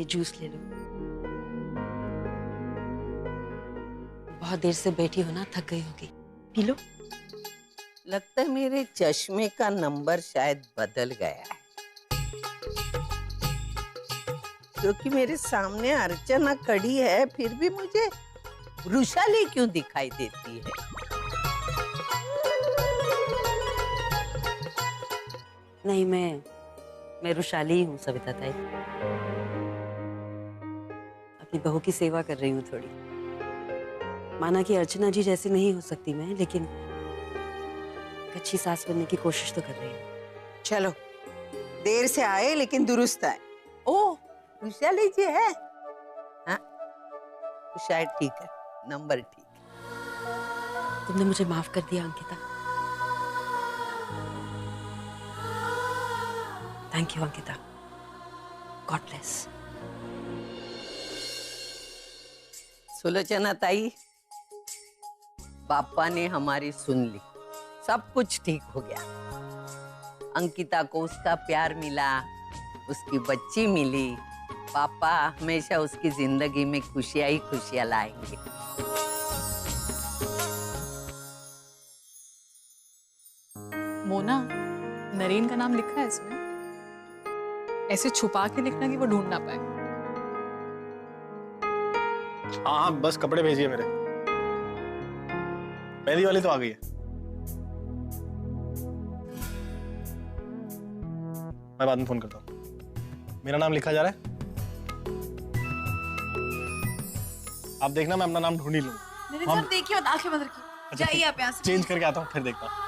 ये जूस ले लो। बहुत देर से बैठी हो ना, थक गई होगी, पी लो। लगता है मेरे चश्मे का नंबर शायद बदल गया है, क्योंकि मेरे सामने अर्चना खड़ी है फिर भी मुझे वृषाली क्यों दिखाई देती है? नहीं, मैं वृषाली ही हूँ सविता ताई। अपनी बहू की सेवा कर रही हूँ थोड़ी। माना कि अर्चना जी जैसी नहीं हो सकती मैं, लेकिन एक अच्छी सास बनने की कोशिश तो कर रही हूँ। चलो, देर से आए लेकिन दुरुस्त आए। ओह, वृषाली जी है? हाँ, तो शायद ठीक है, नंबर ठीक है। तुमने मुझे माफ कर दिया Ankita. Thank you Ankita. God bless. Sulochana ताई, पापा ने हमारी सुन ली, सब कुछ ठीक हो गया। अंकिता को उसका प्यार मिला, उसकी बच्ची मिली। पापा हमेशा उसकी जिंदगी में खुशियां ही खुशियां लाएंगे। मोना, नरेन का नाम लिखा है इसमें। ऐसे छुपा के लिखना कि वो ढूंढ ना पाए। हाँ, बस कपड़े भेजिए मेरे। मेहंदी वाली तो आ गई है। मैं बाद में फोन करता हूँ। मेरा नाम लिखा जा रहा है, आप देखना, मैं अपना नाम ढूंढ ही लूंगा। मेरे साथ देखिए और आंखें बंद रखिए। जाइए आप यहाँ से। चेंज करके आता हूँ, फिर देखता हूँ।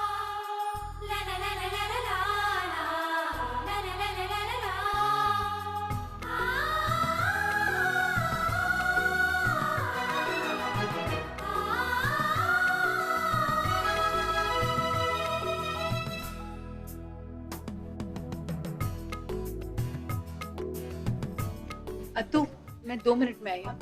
अतु, मैं 2 मिनट में आई हूँ।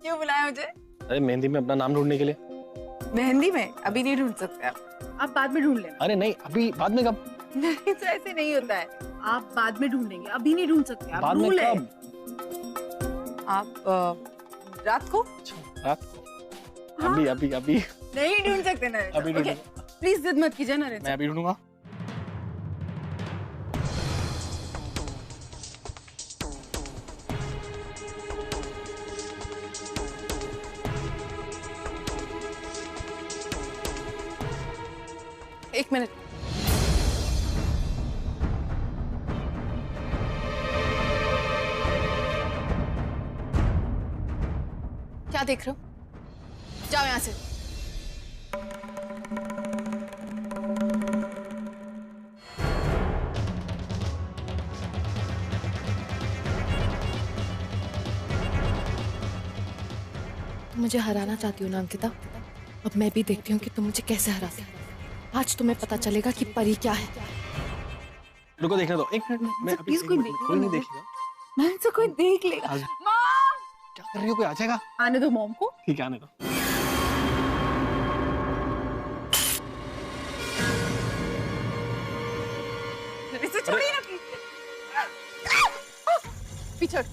क्यों बुलाया मुझे? अरे मेहंदी में अपना नाम ढूंढने के लिए। मेहंदी में अभी नहीं ढूंढ सकते आप बाद में ढूंढ लेना। अरे नहीं, अभी बाद में कब? नहीं तो ऐसे नहीं होता है, आप बाद में ढूंढेंगे, अभी नहीं ढूंढ सकते आप। बाद में रूल है। कब? आप रात को। रात को? अभी अभी अभी नहीं ढूंढ सकते ना। अभी ढूंढूंगा। प्लीज जिद मत कीजिए ना। मैं अभी ढूंढूंगा। एक मिनट। क्या देख रहे हो? जाओ यहां से। तुम मुझे हराना चाहती हो ना अंकिता? अब मैं भी देखती हूँ कि तुम मुझे कैसे हराती हो। आज तुम्हें पता चलेगा कि परी क्या है। रुको, देखने दो, एक मिनट। मैं अभी प्लीज कोई कोई नहीं देखेगा। मैं तो कोई देख लेगा। मॉम! क्या कर रही हो? कोई आ जाएगा। आने दो मॉम को। ठीक है, आने दो। इसे छोड़िए ना प्लीज। पीछे हटो,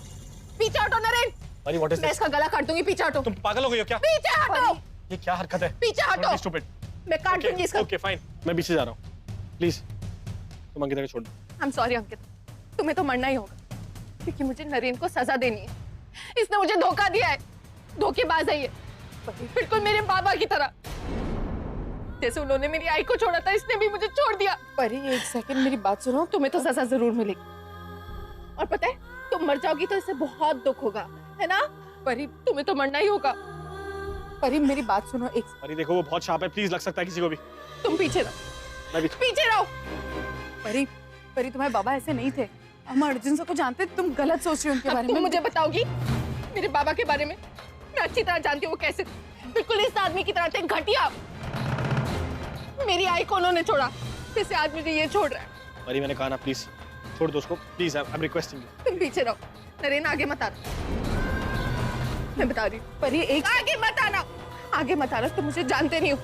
पीछे हटो नरेन। अरे व्हाट इज मैं दिस? इसका गला काट दूंगी। पीछे हटो। तुम पागल हो गई हो क्या? पीछे हटो। ये क्या हरकत है? पीछे हटो। स्टूपिड। मैं काट दूंगी इसका। ओके फाइन, मैं पीछे जा रहा हूँ। प्लीज तुम अंकिता को छोड़ दो। आई एम सॉरी अंकित, तुम्हें तो मरना ही होगा, क्योंकि मुझे नरेन को सजा देनी है। इसने मुझे धोखा दिया है, धोखेबाज है ये, बिल्कुल मेरे बाबा की तरह। जैसे उन्होंने मेरी आई को छोड़ा था, इसने भी मुझे छोड़ दिया। परी एक सेकंड मेरी बात सुनो, तुम्हें तो सजा जरूर मिलेगी। और पता है, तुम मर जाओगी तो इससे बहुत दुख होगा, है ना? परी तुम्हें तो मरना ही होगा। परी मेरी बात सुनो एक। अरे देखो, वो बहुत शार्प है, प्लीज लग सकता है किसी को भी। तुम पीछे रहो। मैं भी। पीछे रहो। परी, परी तुम्हारे बाबा ऐसे नहीं थे। हम अर्जुन से को जानते, तुम गलत सोच रही हो उनके बारे में। मुझे बताओगी मेरे बाबा के बारे में? मैं अच्छी तरह जानती हूँ वो कैसे थे। बिल्कुल इस आदमी की तरह थे, घटिया। मेरी आई को उन्होंने छोड़ा, जैसे आज मुझे ये छोड़ रहा है। परी मैंने कहा ना, प्लीज छोड़ दो उसको, please, I am requesting you. तुम पीछे रहो, नरेन आगे मत आना। मैं बता रही हूँ परी, एक आगे मत आना, आगे मत आना, तुम मुझे जानते नहीं हो।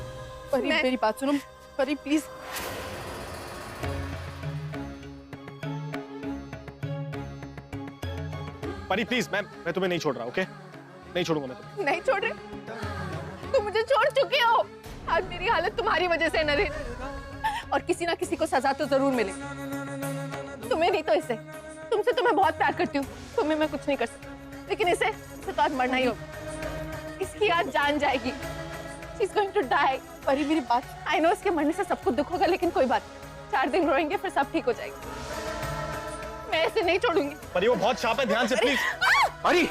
परी मेरी बात सुनो, परी प्लीज। परी प्लीज, मैं तुम्हें नहीं छोड़ रहा, ओके? नहीं छोड़ूंगा मैं तुम्हें। नहीं छोड़ रहे, तुम मुझे छोड़ चुके हो। आज मेरी हालत तुम्हारी वजह से नरेन, और किसी ना किसी को सजा तो जरूर मिले, तुम्हें नहीं तो इसे। तुमसे तो मैं बहुत प्यार करती हूँ, तुम्हें मैं कुछ नहीं कर सकती, लेकिन इसे तो आज मरना ही होगा। इसकी आज जान जाएगी। She's going to die। परी मेरी बात, I know इसके मरने से सब कुछ दुख होगा, लेकिन कोई बात नहीं, 4 दिन रोएंगे फिर सब ठीक हो जाएगी। मैं इसे नहीं छोड़ूंगी। परी वो बहुत शार्प है, ध्यान से प्लीज। परी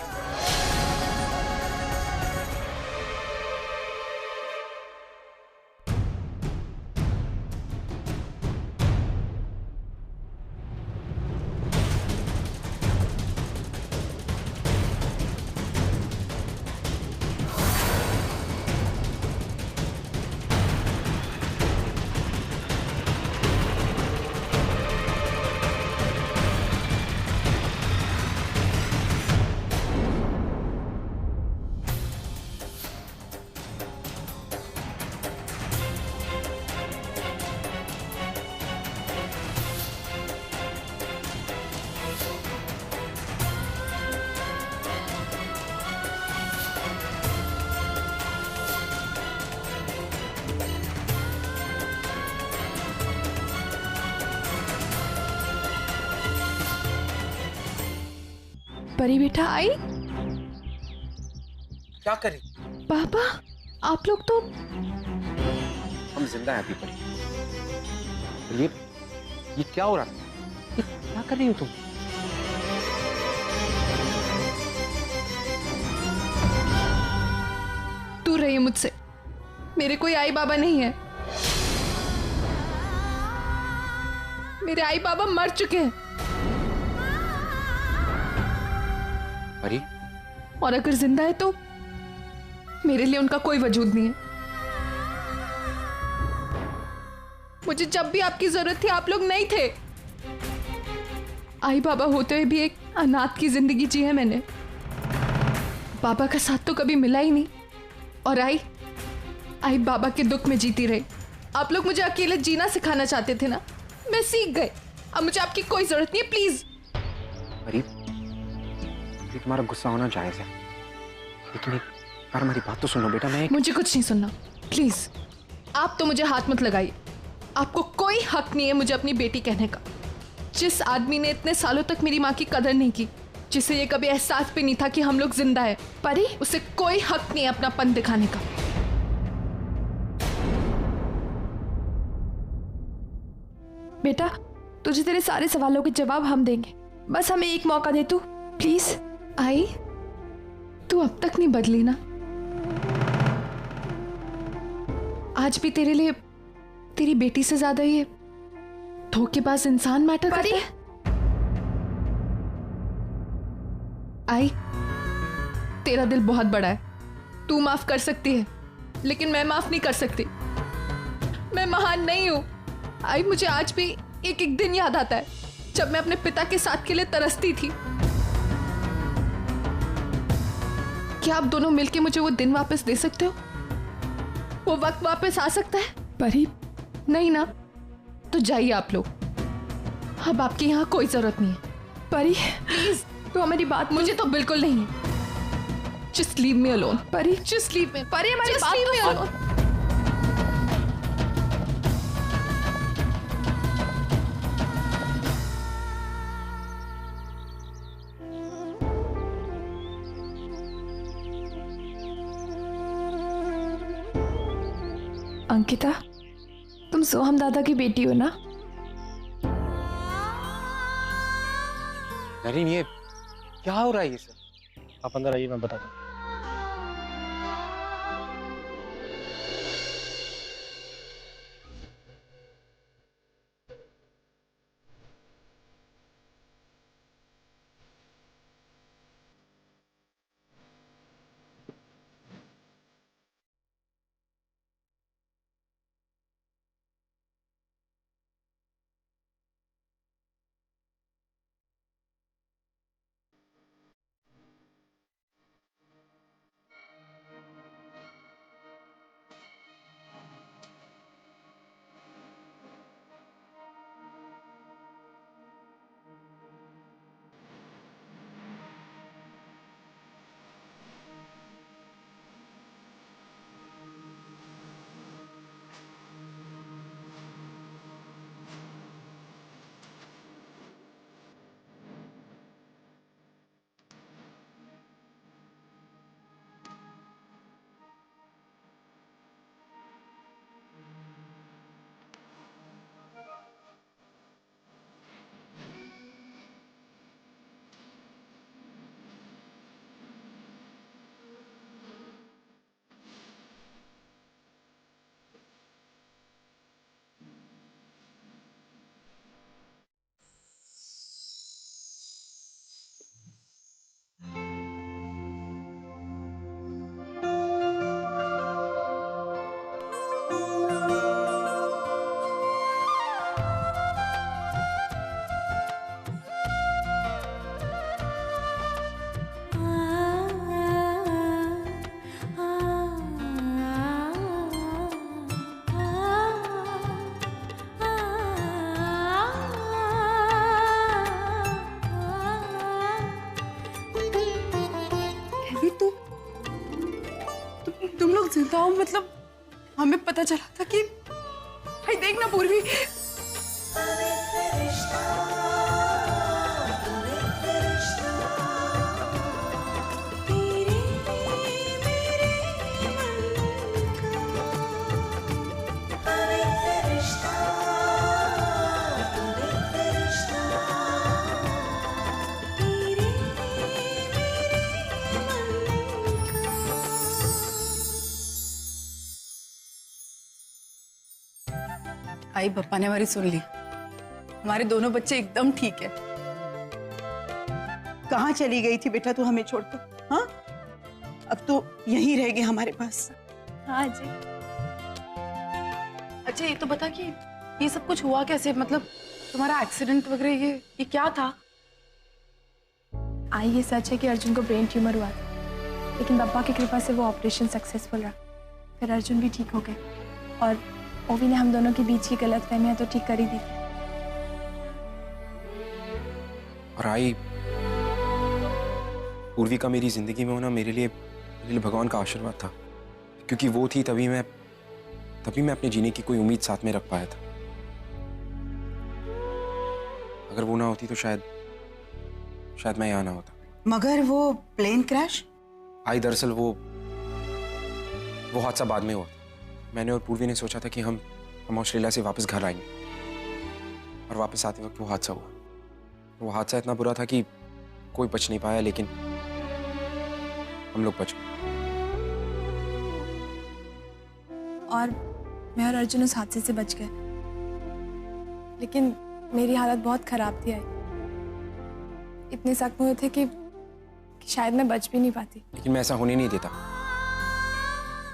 परी बेटा आई। क्या करें? पापा आप लोग तो हम जिंदा हैं अभी परी। ये क्या हो रहा है? ये क्या कर रही हो तुम? दूर रहिए मुझसे, मेरे कोई आई बाबा नहीं है। मेरे आई बाबा मर चुके हैं, परी और अगर जिंदा है तो मेरे लिए उनका कोई वजूद नहीं है। मुझे जब भी आपकी जरूरत थी आप लोग नहीं थे। आई बाबा होते हुए भी एक अनाथ की जिंदगी जी है मैंने। बाबा का साथ तो कभी मिला ही नहीं, और आई बाबा के दुख में जीती रही। आप लोग मुझे अकेले जीना सिखाना चाहते थे ना, मैं सीख गई। अब मुझे आपकी कोई जरूरत नहीं है, प्लीज। परी ये तुम्हारा गुस्सा होना जायज है, लेकिन एक बार हमारी बात तो सुनो बेटा। मुझे कुछ नहीं सुनना, प्लीज। आप तो मुझे हाथ मत लगाइए। आपको कोई हक नहीं है मुझे अपनी बेटी कहने का। जिस आदमी ने इतने सालों तक मेरी माँ की कदर नहीं की, जिसे ये कभी एहसास भी नहीं था कि हम लोग जिंदा है, परी उसे कोई हक नहीं है अपनापन दिखाने का। बेटा तुझे तेरे सारे सवालों के जवाब हम देंगे, बस हमें एक मौका दे तू, प्लीज। आई तू अब तक नहीं बदली ना। आज भी तेरे लिए तेरी बेटी से ज्यादा ये धोखेबाज इंसान मैटर करता है। आई तेरा दिल बहुत बड़ा है, तू माफ कर सकती है, लेकिन मैं माफ नहीं कर सकती। मैं महान नहीं हूं। आई मुझे आज भी एक एक दिन याद आता है जब मैं अपने पिता के साथ के लिए तरसती थी। क्या आप दोनों मिलके मुझे वो दिन वापस दे सकते हो? वो वक्त वापस आ सकता है? परी नहीं ना, तो जाइए आप लोग, अब आपकी यहाँ कोई जरूरत नहीं है। परी प्लीज तो हमारी बात। मुझे तो बिल्कुल नहीं है। जस्ट लीव मी अलोन परी, जस्ट लीव मी। परी हमारी बात तो सुनो। अंकिता तुम सोहम दादा की बेटी हो ना? नरीन ये क्या हो रहा है ये सब? आप अंदर आइए, मैं बताता हूँ। पता चला था कि भाई देखना पूर्वी आई पापा ने हमारी सुन ली। हमारे दोनों बच्चे एकदम ठीक है। कहाँ चली गई थी बेटा तू हमें छोड़कर? हाँ, अब तो यहीं रह गए हमारे पास। हाँ जी। अच्छा ये तो बता कि ये सब कुछ हुआ कैसे, मतलब तुम्हारा एक्सीडेंट वगैरह ये क्या था? आई ये सच है कि अर्जुन को ब्रेन ट्यूमर हुआ था, लेकिन पापा की कृपा से वो ऑपरेशन सक्सेसफुल रहा। फिर अर्जुन भी ठीक हो गए और ओवी ने हम दोनों के बीच की गलतफहमियां तो ठीक कर ही दी। और आई पूर्वी का मेरी जिंदगी में होना मेरे लिए भगवान का आशीर्वाद था, क्योंकि वो थी तभी मैं अपने जीने की कोई उम्मीद साथ में रख पाया था। अगर वो ना होती तो शायद मैं यहाँ ना होता। मगर वो प्लेन क्रैश? आई दरअसल वो हादसा बाद में हुआ था। मैंने और पूर्वी ने सोचा था कि हम ऑस्ट्रेलिया से वापस घर आएंगे, और वापस आते वक्त वो हादसा हुआ। वो हादसा इतना बुरा था कि कोई बच नहीं पाया, लेकिन हम लोग बच गए। और मैं और अर्जुन उस हादसे से बच गए, लेकिन मेरी हालत बहुत खराब थी। आई इतने जख्म हुए थे कि शायद मैं बच भी नहीं पाती। लेकिन मैं ऐसा होने नहीं देता,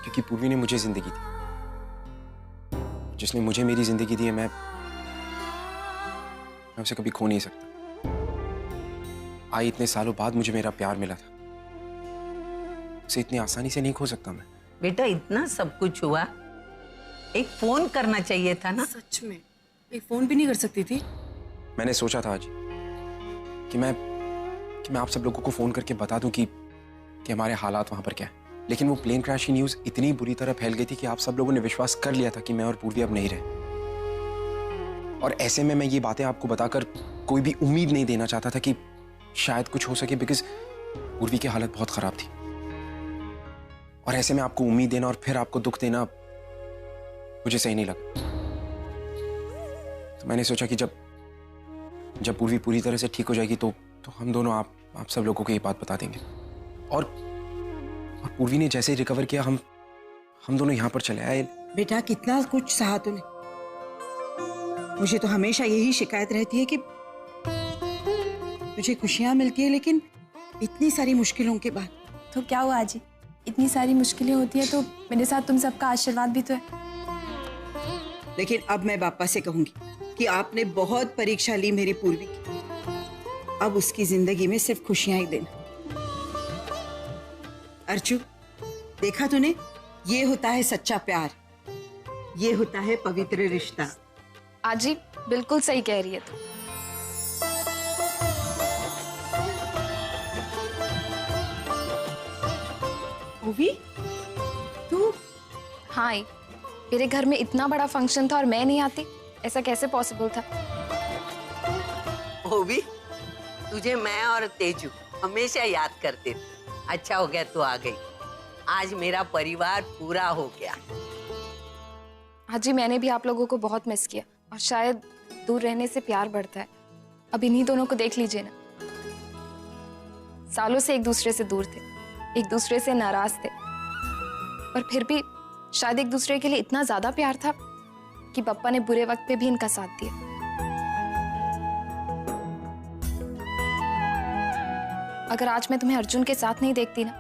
क्योंकि पूर्वी ने मुझे जिंदगी दी। जिसने मुझे मेरी जिंदगी दी है, मैं उसे कभी खो नहीं सकता। आई इतने सालों बाद मुझे मेरा प्यार मिला था, उसे इतनी आसानी से नहीं खो सकता मैं। बेटा इतना सब कुछ हुआ, एक फोन करना चाहिए था ना। सच में एक फोन भी नहीं कर सकती थी? मैंने सोचा था आज कि मैं आप सब लोगों को फोन करके बता दूं कि हमारे हालात वहां पर क्या है, लेकिन वो प्लेन क्रैश की न्यूज इतनी बुरी तरह फैल गई थी कि आप सब लोगों ने विश्वास कर लिया था कि मैं और पूर्वी अब नहीं रहे। और ऐसे में मैं ये बातें आपको बताकर कोई भी उम्मीद नहीं देना चाहता था कि शायद कुछ हो सके, बिकॉज पूर्वी की हालत बहुत खराब थी। और ऐसे में आपको उम्मीद देना और फिर आपको दुख देना मुझे सही नहीं लगा। तो मैंने सोचा कि जब पूर्वी पूरी तरह से ठीक हो जाएगी तो हम दोनों आप सब लोगों को ये बात बता देंगे। और पूर्वी ने जैसे रिकवर किया, हम दोनों यहाँ पर चले आए। बेटा कितना कुछ सहा तूने। मुझे तो हमेशा यही शिकायत रहती है कि तुझे खुशियां मिलती है, लेकिन इतनी सारी मुश्किलों के बाद। तो क्या हुआ जी, इतनी सारी मुश्किलें होती है तो मेरे साथ तुम सबका आशीर्वाद भी तो है। लेकिन अब मैं पापा से कहूंगी कि आपने बहुत परीक्षा ली मेरी पूर्वी की। अब उसकी जिंदगी में सिर्फ खुशियां ही देना। अर्चू, देखा तूने, ये होता है सच्चा प्यार, ये होता है पवित्र रिश्ता। आजी बिल्कुल सही कह रही है तू। ओवी, तू? हाँ आई, मेरे घर में इतना बड़ा फंक्शन था और मैं नहीं आती, ऐसा कैसे पॉसिबल था? ओवी, तुझे मैं और तेजू हमेशा याद करते थे। अच्छा हो गया तू आ गई, आज मेरा परिवार पूरा हो गया। हाँ जी, मैंने भी आप लोगों को बहुत मिस किया, और शायद दूर रहने से प्यार बढ़ता है। अब इन्हीं दोनों को देख लीजिए ना, सालों से एक दूसरे से दूर थे, एक दूसरे से नाराज थे, पर फिर भी शायद एक दूसरे के लिए इतना ज्यादा प्यार था कि पप्पा ने बुरे वक्त पे भी इनका साथ दिया। अगर आज मैं तुम्हें अर्जुन के साथ नहीं देखती ना,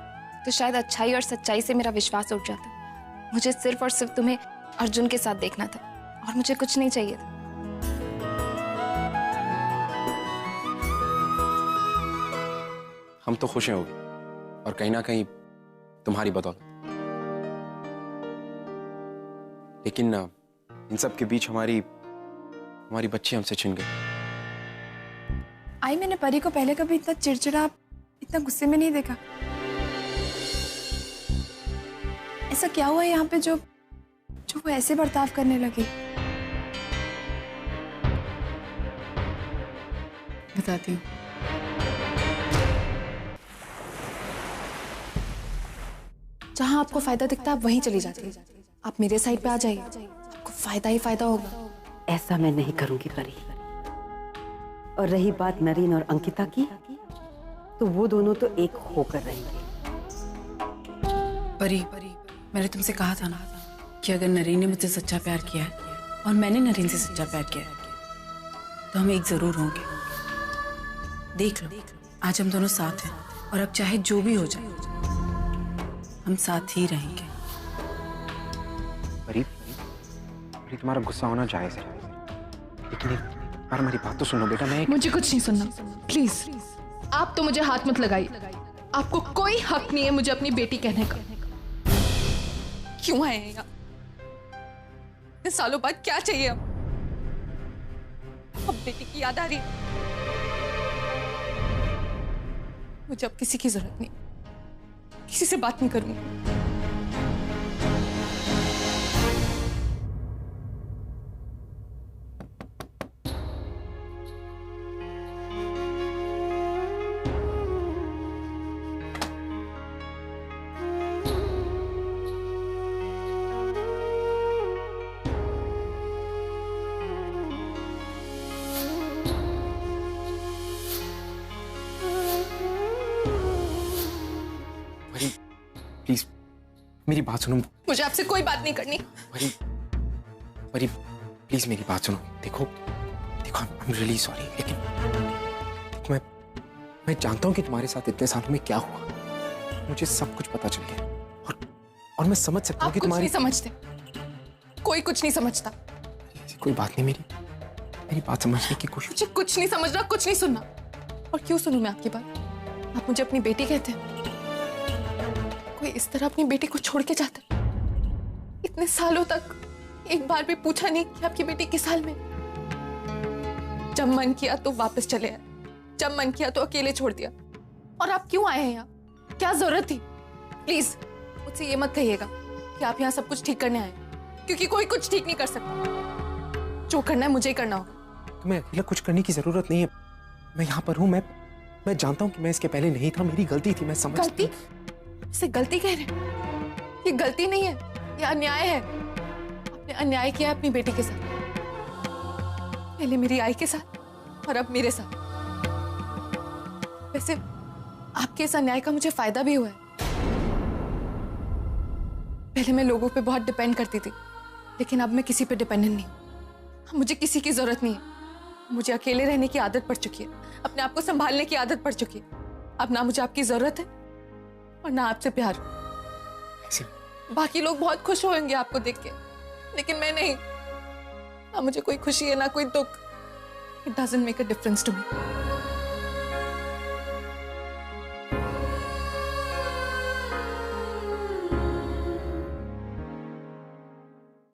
तो शायद अच्छाई और सच्चाई से मेरा विश्वास उठ जाता। मुझे सिर्फ और सिर्फ तुम्हें अर्जुन के साथ देखना था, और मुझे कुछ नहीं चाहिए था। हम तो खुश हैं होगी, और कहीं ना कहीं तुम्हारी बदौलत। लेकिन इन सब के बीच हमारी बच्ची हमसे छिन गई। आई, मैंने परी को पहले कभी इतना चिड़चिड़ा, इतना गुस्से में नहीं देखा। ऐसा क्या हुआ यहाँ पे जो जो वो ऐसे बर्ताव करने लगे। बताती हूँ। जहां आपको फायदा दिखता है आप वहीं चली जाती है। आप मेरे साइड पे आ जाइए, आपको फायदा ही फायदा होगा। ऐसा मैं नहीं करूंगी परी। और रही बात नरीन और अंकिता की, तो वो दोनों तो एक होकर रहेंगे। परी, मैंने तुमसे कहा था ना कि अगर नरीन ने मुझसे सच्चा प्यार किया है और मैंने नरीन से सच्चा प्यार किया है तो हम एक जरूर होंगे। देख लो, आज हम दोनों साथ हैं और अब चाहे जो भी हो जाए हम साथ ही रहेंगे। परी, तुम्हारा गुस्सा होना जायज है, लेकिन यार मेरी बात तो सुनो बेटा। मुझे कुछ नहीं सुनना प्लीज। आप तो मुझे हाथ मत लगाइए। आपको कोई हक नहीं है मुझे अपनी बेटी कहने का। क्यों आए हैं यहाँ? इतने सालों बाद क्या चाहिए अब? अब बेटी की याद आ रही है। मुझे अब किसी की जरूरत नहीं, किसी से बात नहीं करूंगी। प्लीज मेरी बात सुनो। मुझे आपसे कोई बात नहीं करनी। परी प्लीज मेरी बात सुनो। देखो आई एम रियली सॉरी, लेकिन मैं जानता हूँ कि तुम्हारे साथ इतने सालों में क्या हुआ। मुझे सब कुछ पता चल गया और मैं समझ सकता हूँ कि तुम्हारी। नहीं समझते, कोई कुछ नहीं समझता। ऐसी कोई बात नहीं, मेरी बात समझने की कोशिश। मुझे कुछ नहीं समझना, कुछ नहीं सुनना। और क्यों सुनूं मैं आपकी बात? आप मुझे अपनी बेटी कहते हैं। कोई इस तरह अपनी बेटी को छोड़ के जाता है? इतने सालों तक एक बार भी पूछा नहीं कि आपकी बेटी किस हाल में? जब मन किया तो वापस चले आए, जब मन किया तो अकेले छोड़ दिया। और आप क्यों आए हैं यहाँ? क्या जरूरत थी? प्लीज मुझसे ये मत कहिएगा कि आप यहाँ सब कुछ ठीक करने आए, क्योंकि कोई कुछ ठीक नहीं कर सकता। जो करना है मुझे ही करना होगा। तुम्हें अकेला कुछ करने की जरूरत नहीं है। मैं यहाँ पर हूँ। मैं जानता हूँ कि मैं इसके पहले नहीं था, मेरी गलती थी, मैं समझ। गलती? इसे गलती कह रहे हैं? ये गलती नहीं है, ये अन्याय है। आपने अन्याय किया अपनी बेटी के साथ, पहले मेरी आई के साथ और अब मेरे साथ। वैसे आपके इस अन्याय का मुझे फायदा भी हुआ है। पहले मैं लोगों पे बहुत डिपेंड करती थी, लेकिन अब मैं किसी पे डिपेंडेंट नहीं हूं। मुझे किसी की जरूरत नहीं है। मुझे अकेले रहने की आदत पड़ चुकी है, अपने आप को संभालने की आदत पड़ चुकी है। अब ना मुझे आपकी जरूरत है और ना आपसे प्यार। बाकी लोग बहुत खुश होंगे आपको देख के, लेकिन मैं नहीं। ना मुझे कोई खुशी है ना कोई दुख। It doesn't make a difference to me.